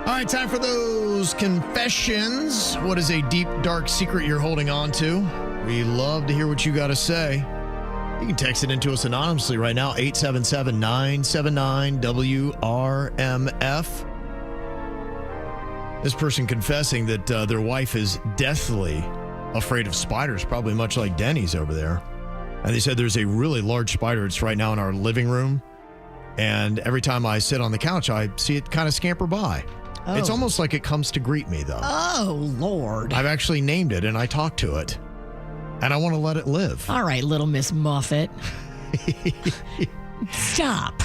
All right, time for those confessions. What is a deep, dark secret you're holding on to? We love to hear what you got to say. You can text it into us anonymously right now, 877-979-WRMF. This person confessing that their wife is deathly afraid of spiders, probably much like Denny's over there. And they said there's a really large spider. It's right now in our living room. And every time I sit on the couch, I see it kind of scamper by. Oh. It's almost like it comes to greet me, though. Oh, Lord. I've actually named it, and I talk to it. And I want to let it live. All right, little Miss Muffet. Stop.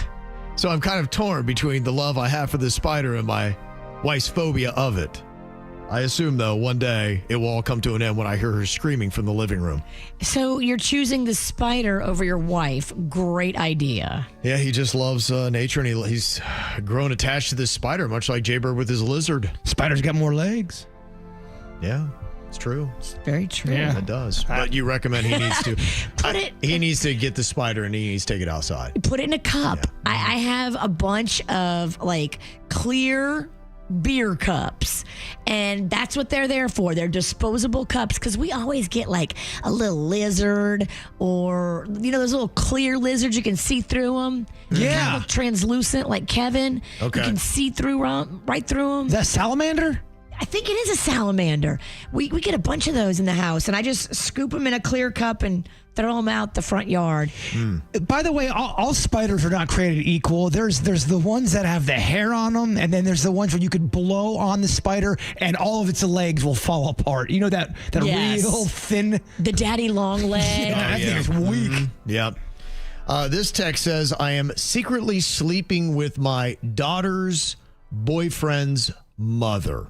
So I'm kind of torn between the love I have for this spider and my wife's phobia of it. I assume, though, one day it will all come to an end when I hear her screaming from the living room. So you're choosing the spider over your wife. Great idea. Yeah, he just loves nature, and he's grown attached to this spider, much like Jaybird with his lizard. Spider's got more legs. Yeah, it's true. It's very true. Yeah, it does. But you recommend he needs to he needs to get the spider and he needs to take it outside. Put it in a cup. Yeah. I have a bunch of like clear beer cups, and that's what they're there for. They're disposable cups, because we always get like a little lizard, or those little clear lizards, you can see through them. Yeah, kind of translucent like Kevin. Okay, you can see through right through them. Is that salamander? I think it is a salamander. We get a bunch of those in the house, and I just scoop them in a clear cup and throw them out the front yard. By the way, all spiders are not created equal. There's the ones that have the hair on them, and then there's the ones where you could blow on the spider and all of its legs will fall apart. You know that yes. real thin, the daddy long leg. That thing is weak. Mm-hmm. Yep. This text says, I am secretly sleeping with my daughter's boyfriend's mother.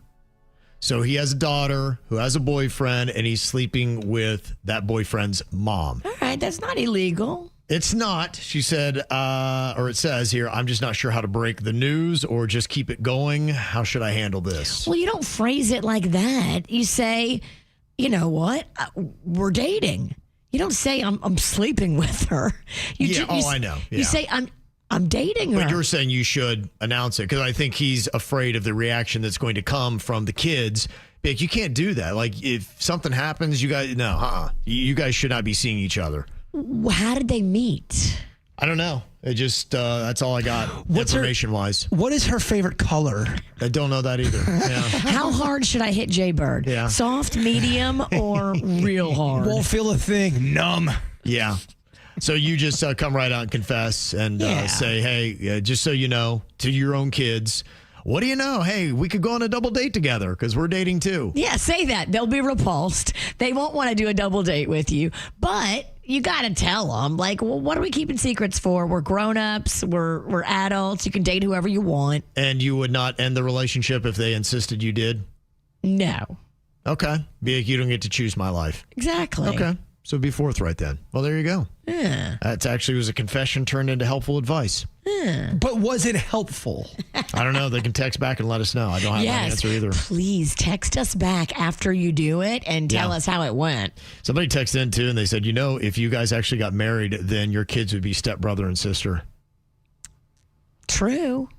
So he has a daughter who has a boyfriend, and he's sleeping with that boyfriend's mom. All right, that's not illegal. It's not, she said, or it says here, I'm just not sure how to break the news or just keep it going. How should I handle this? Well, you don't phrase it like that. You say, you know what, we're dating. You don't say I'm sleeping with her. I know. Yeah. You say I'm dating her. But you're saying you should announce it, because I think he's afraid of the reaction that's going to come from the kids. Like, you can't do that. Like, if something happens, you guys, you guys should not be seeing each other. How did they meet? I don't know. It just, that's all I got information-wise. What is her favorite color? I don't know that either. Yeah. How hard should I hit Jaybird? Yeah. Soft, medium, or real hard? Won't feel a thing. Numb. Yeah. So you just come right out and confess and say, hey, just so you know, to your own kids, what do you know? Hey, we could go on a double date together because we're dating too. Yeah, say that. They'll be repulsed. They won't want to do a double date with you. But you got to tell them, like, well, what are we keeping secrets for? We're grown-ups. We're adults. You can date whoever you want. And you would not end the relationship if they insisted you did? No. Okay. Be like, you don't get to choose my life. Exactly. Okay. So be forthright then. Well, there you go. Yeah. That actually was a confession turned into helpful advice. Yeah. But was it helpful? I don't know. They can text back and let us know. I don't have an answer either. Please text us back after you do it and tell us how it went. Somebody texted in too, and they said, if you guys actually got married, then your kids would be stepbrother and sister. True.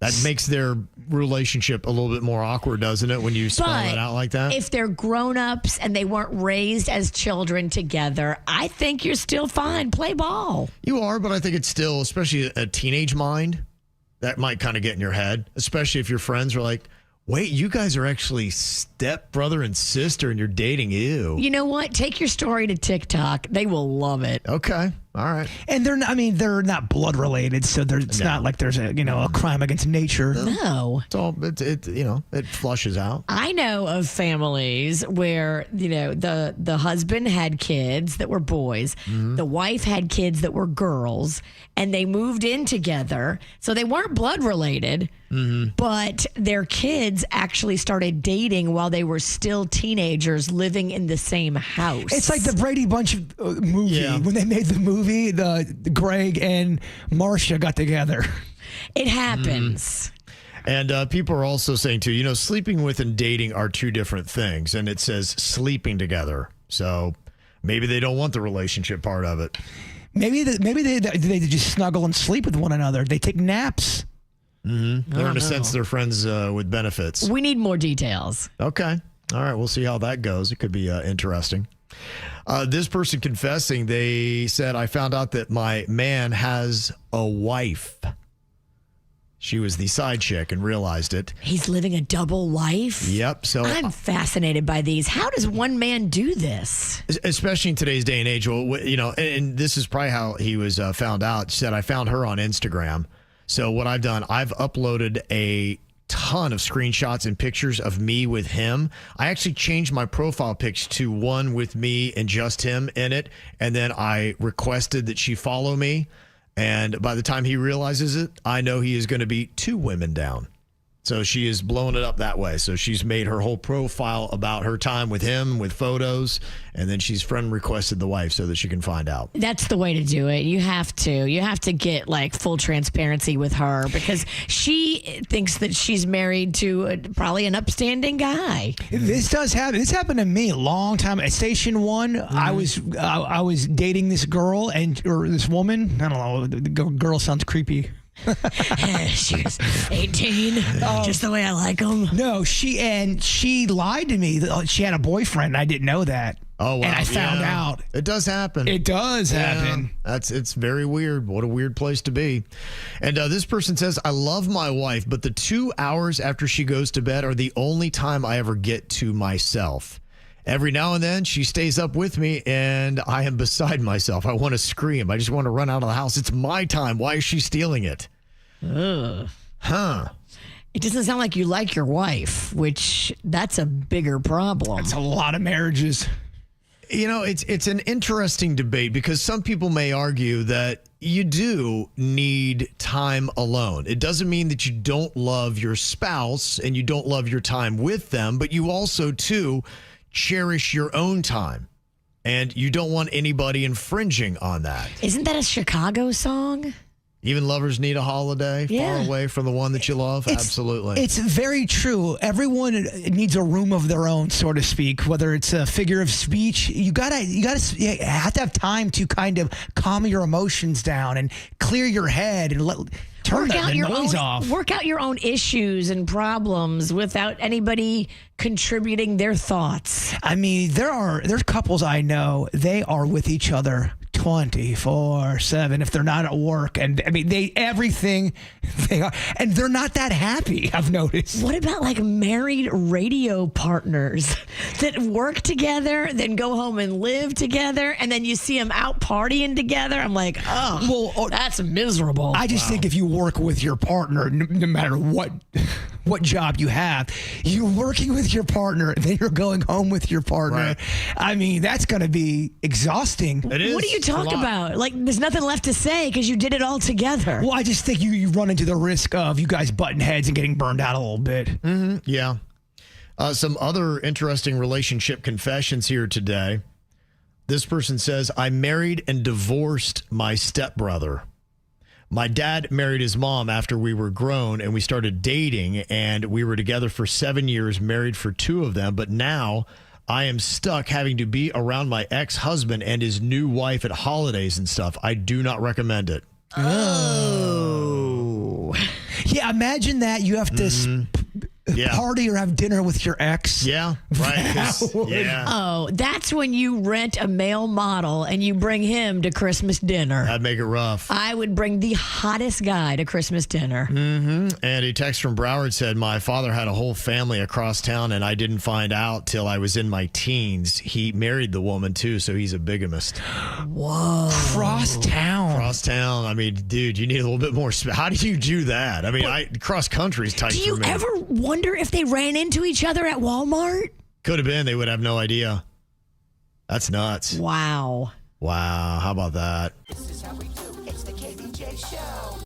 That makes their relationship a little bit more awkward, doesn't it, when you spell that out like that? If they're grown-ups and they weren't raised as children together, I think you're still fine. Play ball. You are, but I think it's still, especially a teenage mind, that might kind of get in your head, especially if your friends are like, wait, you guys are actually stepbrother and sister and you're dating. Ew. You know what? Take your story to TikTok. They will love it. Okay. All right. And they're not blood related, so it's not like there's a crime against nature. No. It's all it flushes out. I know of families where, the husband had kids that were boys, the wife had kids that were girls, and they moved in together. So they weren't blood related, but their kids actually started dating while they were still teenagers living in the same house. It's like the Brady Bunch movie. Yeah. When they made the movie, the Greg and Marcia got together. It happens. And people are also saying, too, sleeping with and dating are two different things. And it says sleeping together. So maybe they don't want the relationship part of it. Maybe they just snuggle and sleep with one another. They take naps. Mm-hmm. They're in a sense they're friends with benefits. We need more details. Okay. All right. We'll see how that goes. It could be interesting. This person confessing, they said, I found out that my man has a wife. She was the side chick and realized it. He's living a double life? Yep. So I'm fascinated by these. How does one man do this? Especially in today's day and age. Well, and this is probably how he was found out. She said, I found her on Instagram. So what I've done, I've uploaded a ton of screenshots and pictures of me with him. I actually changed my profile pics to one with me and just him in it. And then I requested that she follow me. And by the time he realizes it, I know he is going to be 2 women down. So she is blowing it up that way. So she's made her whole profile about her time with him, with photos, and then she's friend requested the wife so that she can find out. That's the way to do it. You have to get like full transparency with her because she thinks that she's married to probably an upstanding guy. This does happen. This happened to me a long time at Station 1. Mm-hmm. I was dating this girl or this woman. I don't know. The girl sounds creepy. She was 18, just the way I like them. No, she lied to me. She had a boyfriend. I didn't know that. Oh, wow. And I found out. It does happen. It does happen. It's very weird. What a weird place to be. And this person says, I love my wife, but the 2 hours after she goes to bed are the only time I ever get to myself. Every now and then she stays up with me and I am beside myself. I want to scream. I just want to run out of the house. It's my time. Why is she stealing it? Ugh. Huh. It doesn't sound like you like your wife, which that's a bigger problem. That's a lot of marriages. It's an interesting debate because some people may argue that you do need time alone. It doesn't mean that you don't love your spouse and you don't love your time with them, but you also, too, cherish your own time. And you don't want anybody infringing on that. Isn't that a Chicago song? Even lovers need a holiday Yeah. far away from the one that you love. Absolutely. It's very true. Everyone needs a room of their own, so to speak, whether it's a figure of speech. You have to have time to kind of calm your emotions down and clear your head and turn the noise off. Work out your own issues and problems without anybody contributing their thoughts. I mean, there's couples I know, they are with each other 24/7 if they're not at work, and I mean everything they are, and they're not that happy. I've noticed. What about like married radio partners that work together, then go home and live together, and then you see them out partying together? I'm like, that's miserable. I just think if you work with your partner, no matter what job you have, you're working with your partner, and then you're going home with your partner. Right. I mean, that's going to be exhausting. It is. What do you talk about? Like, there's nothing left to say because you did it all together. Well, I just think you run into the risk of you guys butting heads and getting burned out a little bit. Mm-hmm. Yeah. Some other interesting relationship confessions here today. This person says, I married and divorced my stepbrother. My dad married his mom after we were grown and we started dating, and we were together for 7 years, married for 2 of them. But now I am stuck having to be around my ex-husband and his new wife at holidays and stuff. I do not recommend it. Oh. Yeah, imagine that you have to party or have dinner with your ex. Yeah, right. Yeah. Oh, that's when you rent a male model and you bring him to Christmas dinner. That'd make it rough. I would bring the hottest guy to Christmas dinner. Mm-hmm. And a text from Broward said, my father had a whole family across town and I didn't find out till I was in my teens. He married the woman too, so he's a bigamist. Whoa. Cross town. Cross town. I mean, dude, you need a little bit more. How do you do that? I mean, cross country is tight for me. Do you ever wonder if they ran into each other at Walmart? Could have been. They would have no idea. That's nuts. Wow. Wow. How about that? This is how we do. It's the KVJ Show.